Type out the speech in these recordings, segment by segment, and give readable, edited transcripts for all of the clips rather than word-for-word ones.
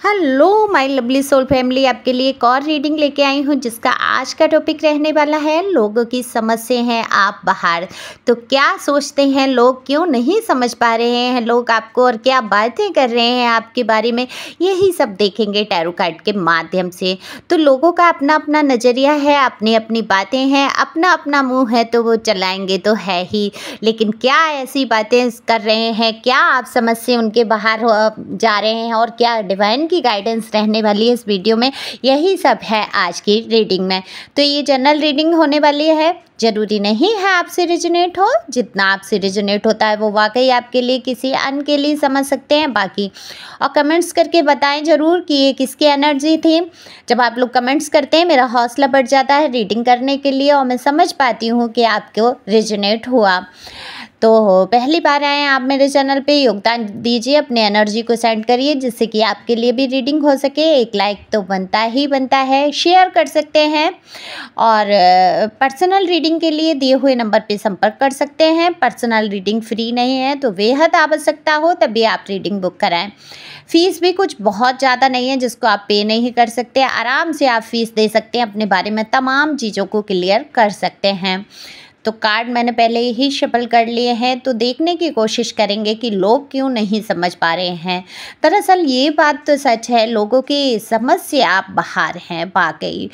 Hello my lovely soul family, आपके लिए एक और रीडिंग लेके आई हूँ जिसका आज का टॉपिक रहने वाला है लोगों की समझ से हैं आप बाहर। तो क्या सोचते हैं लोग, क्यों नहीं समझ पा रहे हैं लोग आपको, और क्या बातें कर रहे हैं आपके बारे में, यही सब देखेंगे टैरो कार्ड के माध्यम से। तो लोगों का अपना अपना नज़रिया है, अपनी अपनी बातें हैं, अपना अपना मुँह है तो वो चलाएंगे तो है ही। लेकिन क्या ऐसी बातें कर रहे हैं, क्या आप समझ से उनके बाहर जा रहे हैं और क्या डिवाइन की गाइडेंस रहने वाली है इस वीडियो में, यही सब है आज की रीडिंग में। तो ये जनरल रीडिंग होने वाली है, ज़रूरी नहीं है आपसे रिजोनेट हो। जितना आपसे रिजोनेट होता है वो वाकई आपके लिए किसी अन्य के लिए समझ सकते हैं बाकी। और कमेंट्स करके बताएं ज़रूर कि ये किसकी एनर्जी थी। जब आप लोग कमेंट्स करते हैं मेरा हौसला बढ़ जाता है रीडिंग करने के लिए, और मैं समझ पाती हूँ कि आपको रिजोनेट हुआ। तो पहली बार आए आप मेरे चैनल पे, योगदान दीजिए, अपने एनर्जी को सेंड करिए जिससे कि आपके लिए भी रीडिंग हो सके। एक लाइक तो बनता ही बनता है, शेयर कर सकते हैं, और पर्सनल रीडिंग के लिए दिए हुए नंबर पे संपर्क कर सकते हैं। पर्सनल रीडिंग फ्री नहीं है, तो बेहद आवश्यकता हो तभी आप रीडिंग बुक कराएं। फ़ीस भी कुछ बहुत ज़्यादा नहीं है जिसको आप पे नहीं कर सकते, आराम से आप फ़ीस दे सकते हैं, अपने बारे में तमाम चीज़ों को क्लियर कर सकते हैं। तो कार्ड मैंने पहले ही शफल कर लिए हैं, तो देखने की कोशिश करेंगे कि लोग क्यों नहीं समझ पा रहे हैं। दरअसल ये बात तो सच है, लोगों की समझ से आप बाहर हैं वाकई।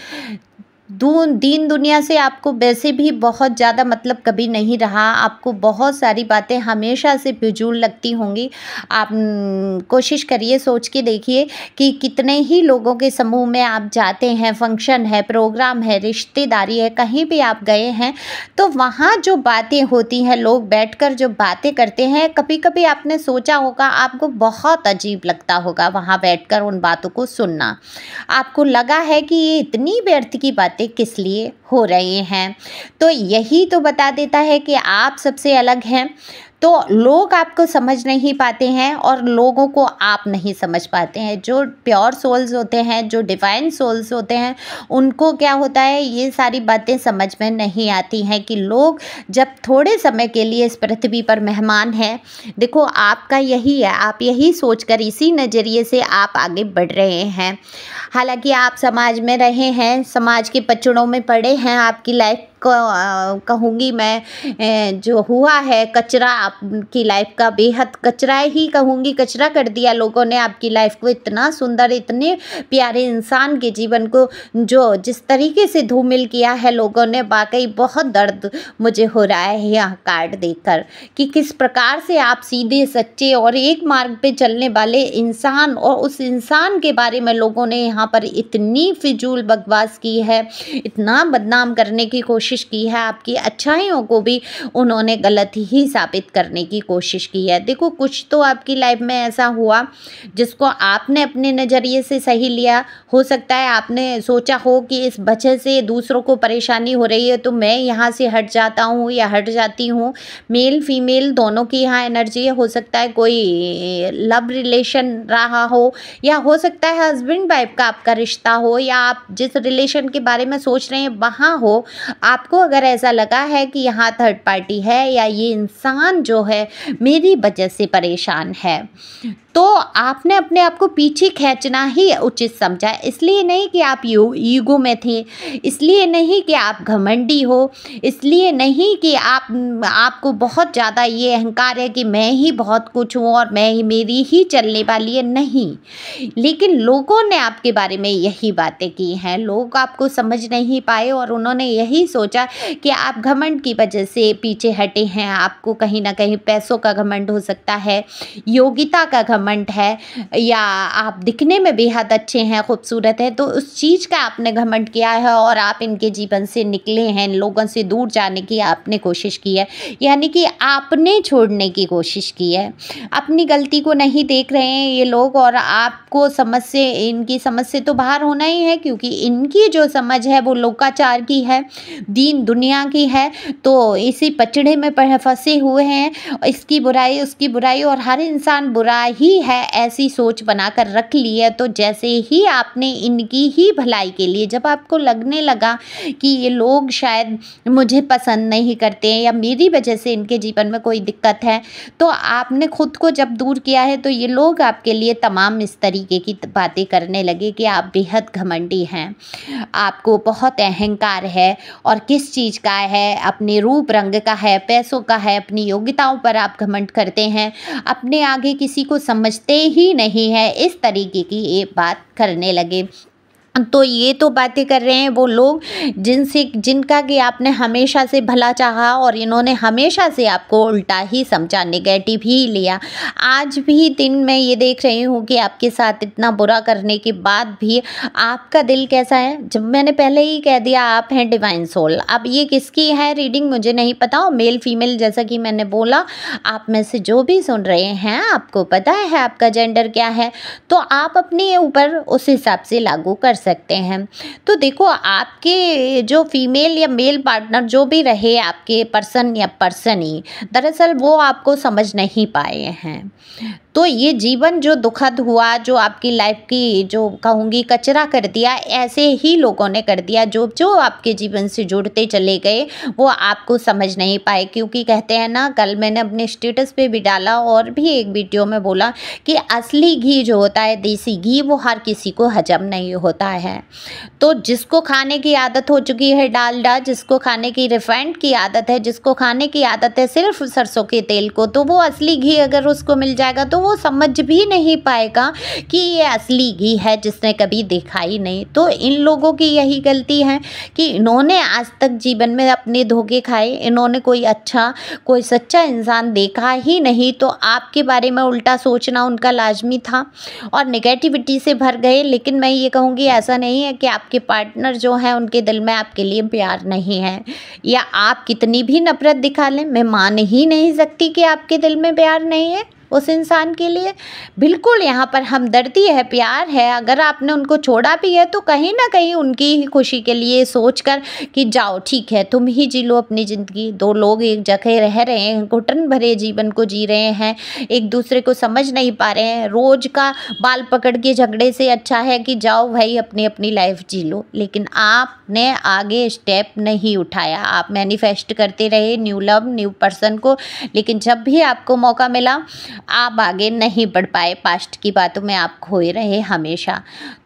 दीन दुनिया से आपको वैसे भी बहुत ज़्यादा मतलब कभी नहीं रहा। आपको बहुत सारी बातें हमेशा से फिजूल लगती होंगी। आप कोशिश करिए, सोच के देखिए कि कितने ही लोगों के समूह में आप जाते हैं, फंक्शन है, प्रोग्राम है, रिश्तेदारी है, कहीं भी आप गए हैं तो वहाँ जो बातें होती हैं, लोग बैठकर जो बातें करते हैं, कभी कभी आपने सोचा होगा, आपको बहुत अजीब लगता होगा वहाँ बैठकर उन बातों को सुनना। आपको लगा है कि ये इतनी व्यर्थ की बातें किस लिए हो रहे हैं। तो यही तो बता देता है कि आप सबसे अलग हैं। तो लोग आपको समझ नहीं पाते हैं और लोगों को आप नहीं समझ पाते हैं। जो प्योर सोल्स होते हैं, जो डिवाइन सोल्स होते हैं, उनको क्या होता है, ये सारी बातें समझ में नहीं आती हैं कि लोग जब थोड़े समय के लिए इस पृथ्वी पर मेहमान हैं। देखो आपका यही है, आप यही सोचकर, इसी नज़रिए से आप आगे बढ़ रहे हैं। हालांकि आप समाज में रहे हैं, समाज के पचड़ों में पड़े हैं, आपकी लाइफ कहूँगी मैं, जो हुआ है कचरा आपकी लाइफ का, बेहद कचरा ही कहूँगी, कचरा कर दिया लोगों ने आपकी लाइफ को। इतना सुंदर, इतने प्यारे इंसान के जीवन को जो जिस तरीके से धूमिल किया है लोगों ने, वाकई बहुत दर्द मुझे हो रहा है यह कार्ड देखकर कि किस प्रकार से आप सीधे सच्चे और एक मार्ग पे चलने वाले इंसान, और उस इंसान के बारे में लोगों ने यहाँ पर इतनी फिजूल बकवास की है, इतना बदनाम करने की कोशिश की है, आपकी अच्छाइयों को भी उन्होंने गलत ही साबित करने की कोशिश की है। देखो कुछ तो आपकी लाइफ में ऐसा हुआ जिसको आपने अपने नज़रिए से सही लिया। हो सकता है आपने सोचा हो कि इस वजह से दूसरों को परेशानी हो रही है तो मैं यहाँ से हट जाता हूँ या हट जाती हूँ। मेल फीमेल दोनों की यहाँ एनर्जी है। हो सकता है कोई लव रिलेशन रहा हो, या हो सकता है हस्बैंड वाइफ का आपका रिश्ता हो, या आप जिस रिलेशन के बारे में सोच रहे हैं वहाँ हो। आपको अगर ऐसा लगा है कि यहाँ थर्ड पार्टी है या ये इंसान जो है मेरी वजह से परेशान है, तो आपने अपने आप को पीछे खींचना ही उचित समझा। इसलिए नहीं कि आप ईगो में थे, इसलिए नहीं कि आप घमंडी हो, इसलिए नहीं कि आपको बहुत ज़्यादा ये अहंकार है कि मैं ही बहुत कुछ हूँ और मैं ही, मेरी ही चलने वाली है, नहीं। लेकिन लोगों ने आपके बारे में यही बातें की हैं, लोग आपको समझ नहीं पाए और उन्होंने यही सोचा कि आप घमंड की वजह से पीछे हटे हैं। आपको कहीं ना कहीं पैसों का घमंड हो सकता है, योग्यता का घमंड है, या आप दिखने में बेहद अच्छे हैं, खूबसूरत है, तो उस चीज़ का आपने घमंड किया है और आप इनके जीवन से निकले हैं। लोगों से दूर जाने की आपने कोशिश की है, यानी कि आपने छोड़ने की कोशिश की है। अपनी गलती को नहीं देख रहे हैं ये लोग, और आपको समझ से, इनकी समझ से तो बाहर होना ही है, क्योंकि इनकी जो समझ है वो लोकाचार की है, दीन दुनिया की है। तो इसी पचड़े में फंसे हुए हैं, इसकी बुराई उसकी बुराई, और हर इंसान बुरा ही ही है ऐसी सोच बनाकर रख ली है। तो जैसे ही आपने इनकी ही भलाई के लिए, जब आपको लगने लगा कि ये लोग शायद मुझे पसंद नहीं करते या मेरी वजह से इनके जीवन में कोई दिक्कत है, तो आपने खुद को जब दूर किया है तो ये लोग आपके लिए तमाम इस तरीके की बातें करने लगे कि आप बेहद घमंडी हैं, आपको बहुत अहंकार है। और किस चीज़ का है? अपने रूप रंग का है, पैसों का है, अपनी योग्यताओं पर आप घमंड करते हैं, अपने आगे किसी को समझते ही नहीं है, इस तरीके की ये बात करने लगे। तो ये तो बातें कर रहे हैं वो लोग जिनका कि आपने हमेशा से भला चाहा और इन्होंने हमेशा से आपको उल्टा ही समझा, नेगेटिव ही लिया। आज भी दिन मैं ये देख रही हूँ कि आपके साथ इतना बुरा करने के बाद भी आपका दिल कैसा है। जब मैंने पहले ही कह दिया आप हैं डिवाइन सोल। अब ये किसकी है रीडिंग मुझे नहीं पता, और मेल फीमेल जैसा कि मैंने बोला, आप में से जो भी सुन रहे हैं आपको पता है आपका जेंडर क्या है, तो आप अपने ऊपर उस हिसाब से लागू कर सकते हैं। तो देखो, आपके जो फीमेल या मेल पार्टनर जो भी रहे, आपके पर्सन या पर्सनी, दरअसल वो आपको समझ नहीं पाए हैं। तो ये जीवन जो दुखद हुआ, जो आपकी लाइफ की जो कहूँगी कचरा कर दिया, ऐसे ही लोगों ने कर दिया जो जो आपके जीवन से जुड़ते चले गए, वो आपको समझ नहीं पाए। क्योंकि कहते हैं ना, कल मैंने अपने स्टेटस पे भी डाला और भी एक वीडियो में बोला कि असली घी जो होता है, देसी घी, वो हर किसी को हजम नहीं होता है। तो जिसको खाने की आदत हो चुकी है डालडा, जिसको खाने की रिफाइंड की आदत है, जिसको खाने की आदत है सिर्फ सरसों के तेल को, तो वो असली घी अगर उसको मिल जाएगा तो वो समझ भी नहीं पाएगा कि ये असली घी है, जिसने कभी देखा ही नहीं। तो इन लोगों की यही गलती है कि इन्होंने आज तक जीवन में अपने धोखे खाए, इन्होंने कोई अच्छा, कोई सच्चा इंसान देखा ही नहीं। तो आपके बारे में उल्टा सोचना उनका लाजमी था और नेगेटिविटी से भर गए। लेकिन मैं ये कहूँगी, ऐसा नहीं है कि आपके पार्टनर जो है उनके दिल में आपके लिए प्यार नहीं है, या आप कितनी भी नफरत दिखा लें, मैं मान ही नहीं सकती कि आपके दिल में प्यार नहीं है उस इंसान के लिए। बिल्कुल यहाँ पर हमदर्दी है, प्यार है। अगर आपने उनको छोड़ा भी है तो कहीं ना कहीं उनकी ही खुशी के लिए सोचकर कि जाओ ठीक है, तुम ही जी लो अपनी ज़िंदगी। दो लोग एक जगह रह रहे हैं, घुटन भरे जीवन को जी रहे हैं, एक दूसरे को समझ नहीं पा रहे हैं। रोज़ का बाल पकड़ के झगड़े से अच्छा है कि जाओ भाई अपनी अपनी लाइफ जी लो। लेकिन आपने आगे स्टेप नहीं उठाया, आप मैनिफेस्ट करते रहे न्यू लव, न्यू पर्सन को, लेकिन जब भी आपको मौका मिला आप आगे नहीं बढ़ पाए। पास्ट की बातों में आप खोए रहे हमेशा।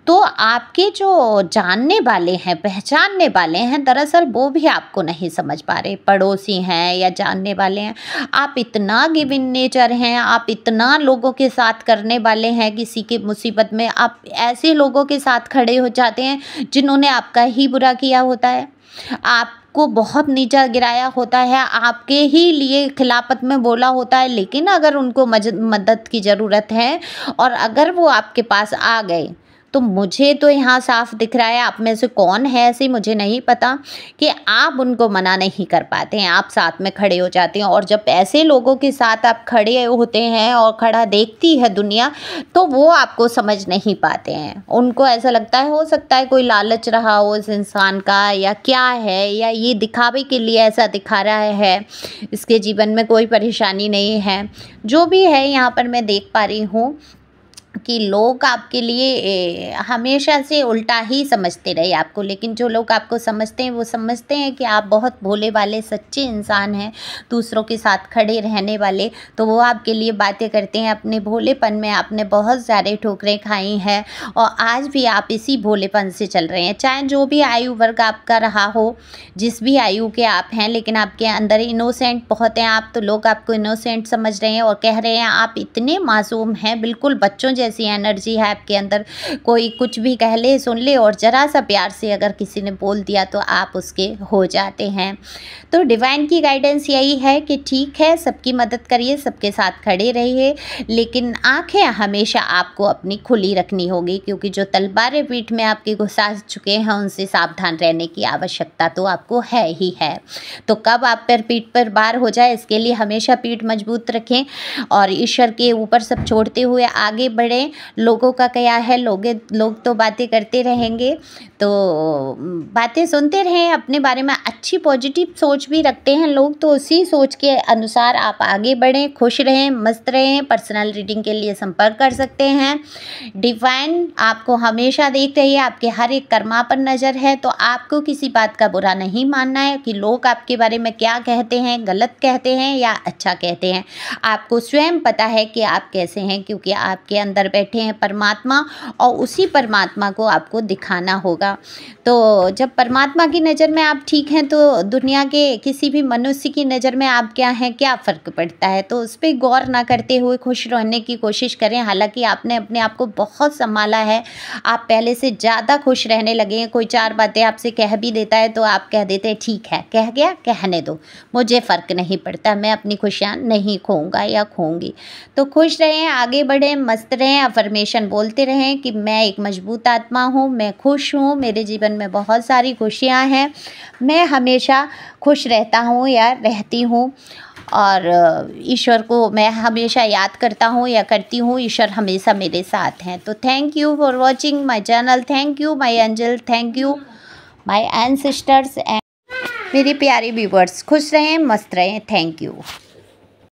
तो आपके जो जानने वाले हैं, पहचानने वाले हैं, दरअसल वो भी आपको नहीं समझ पा रहे। पड़ोसी हैं या जानने वाले हैं, आप इतना गिविंग नेचर हैं, आप इतना लोगों के साथ करने वाले हैं, किसी की मुसीबत में आप ऐसे लोगों के साथ खड़े हो जाते हैं जिन्होंने आपका ही बुरा किया होता है, आपको बहुत नीचा गिराया होता है, आपके ही लिए खिलाफत में बोला होता है। लेकिन अगर उनको मदद की ज़रूरत है और अगर वो आपके पास आ गए, तो मुझे तो यहाँ साफ दिख रहा है, आप में से कौन है ऐसे मुझे नहीं पता, कि आप उनको मना नहीं कर पाते हैं, आप साथ में खड़े हो जाते हैं। और जब ऐसे लोगों के साथ आप खड़े होते हैं और खड़ा देखती है दुनिया, तो वो आपको समझ नहीं पाते हैं। उनको ऐसा लगता है, हो सकता है कोई लालच रहा हो इस इंसान का, या क्या है, या ये दिखावे के लिए ऐसा दिखा रहा है, इसके जीवन में कोई परेशानी नहीं है। जो भी है, यहाँ पर मैं देख पा रही हूँ कि लोग आपके लिए हमेशा से उल्टा ही समझते रहे आपको। लेकिन जो लोग आपको समझते हैं वो समझते हैं कि आप बहुत भोले वाले सच्चे इंसान हैं, दूसरों के साथ खड़े रहने वाले। तो वो आपके लिए बातें करते हैं। अपने भोलेपन में आपने बहुत सारे ठोकरें खाई हैं और आज भी आप इसी भोलेपन से चल रहे हैं। चाहे जो भी आयु वर्ग आपका रहा हो, जिस भी आयु के आप हैं, लेकिन आपके अंदर इनोसेंट बहुत हैं आप। तो लोग आपको इनोसेंट समझ रहे हैं और कह रहे हैं आप इतने मासूम हैं, बिल्कुल बच्चों जैसी एनर्जी है आपके अंदर। कोई कुछ भी कह ले, सुन ले, और ज़रा सा प्यार से अगर किसी ने बोल दिया तो आप उसके हो जाते हैं। तो डिवाइन की गाइडेंस यही है कि ठीक है, सबकी मदद करिए, सबके साथ खड़े रहिए, लेकिन आंखें हमेशा आपको अपनी खुली रखनी होगी, क्योंकि जो तलवारें पीठ में आपके घुसा चुके हैं उनसे सावधान रहने की आवश्यकता तो आपको है ही है। तो कब आप पर पीठ पर वार हो जाए, इसके लिए हमेशा पीठ मजबूत रखें और ईश्वर के ऊपर सब छोड़ते हुए आगे बढ़े। रहें, लोगों का क्या है, लोग तो बातें करते रहेंगे, तो बातें सुनते रहें, अपने बारे में अच्छी पॉजिटिव सोच भी रखते हैं लोग, तो उसी सोच के अनुसार आप आगे बढ़ें, खुश रहें, मस्त रहें। पर्सनल रीडिंग के लिए संपर्क कर सकते हैं। डिवाइन आपको हमेशा देख रही है, आपके हर एक कर्मा पर नज़र है, तो आपको किसी बात का बुरा नहीं मानना है कि लोग आपके बारे में क्या कहते हैं, गलत कहते हैं या अच्छा कहते हैं। आपको स्वयं पता है कि आप कैसे हैं, क्योंकि आपके अंदर बैठे हैं परमात्मा, और उसी परमात्मा को आपको दिखाना होगा। तो जब परमात्मा की नज़र में आप ठीक हैं, तो दुनिया के किसी भी मनुष्य की नज़र में आप क्या हैं, क्या फ़र्क पड़ता है। तो उस पर गौर ना करते हुए खुश रहने की कोशिश करें। हालांकि आपने अपने आप को बहुत संभाला है, आप पहले से ज़्यादा खुश रहने लगे हैं। कोई चार बातें आपसे कह भी देता है तो आप कह देते हैं ठीक है, कह गया, कहने दो, मुझे फ़र्क नहीं पड़ता, मैं अपनी खुशियाँ नहीं खोऊंगा या खोऊंगी। तो खुश रहें, आगे बढ़ें, मस्त रहें, अफर्मेशन बोलते रहें कि मैं एक मजबूत आत्मा हूँ, मैं खुश हूँ, मेरे जीवन में बहुत सारी खुशियाँ हैं, मैं हमेशा खुश रहता हूँ या रहती हूँ, और ईश्वर को मैं हमेशा याद करता हूँ या करती हूँ। ईश्वर हमेशा मेरे साथ हैं। तो thank you for watching my channel, thank you my angel, thank you my ancestors and मेरे प्यारे व्यूवर्स। खुश रहें, मस्त रहें, थैंक यू।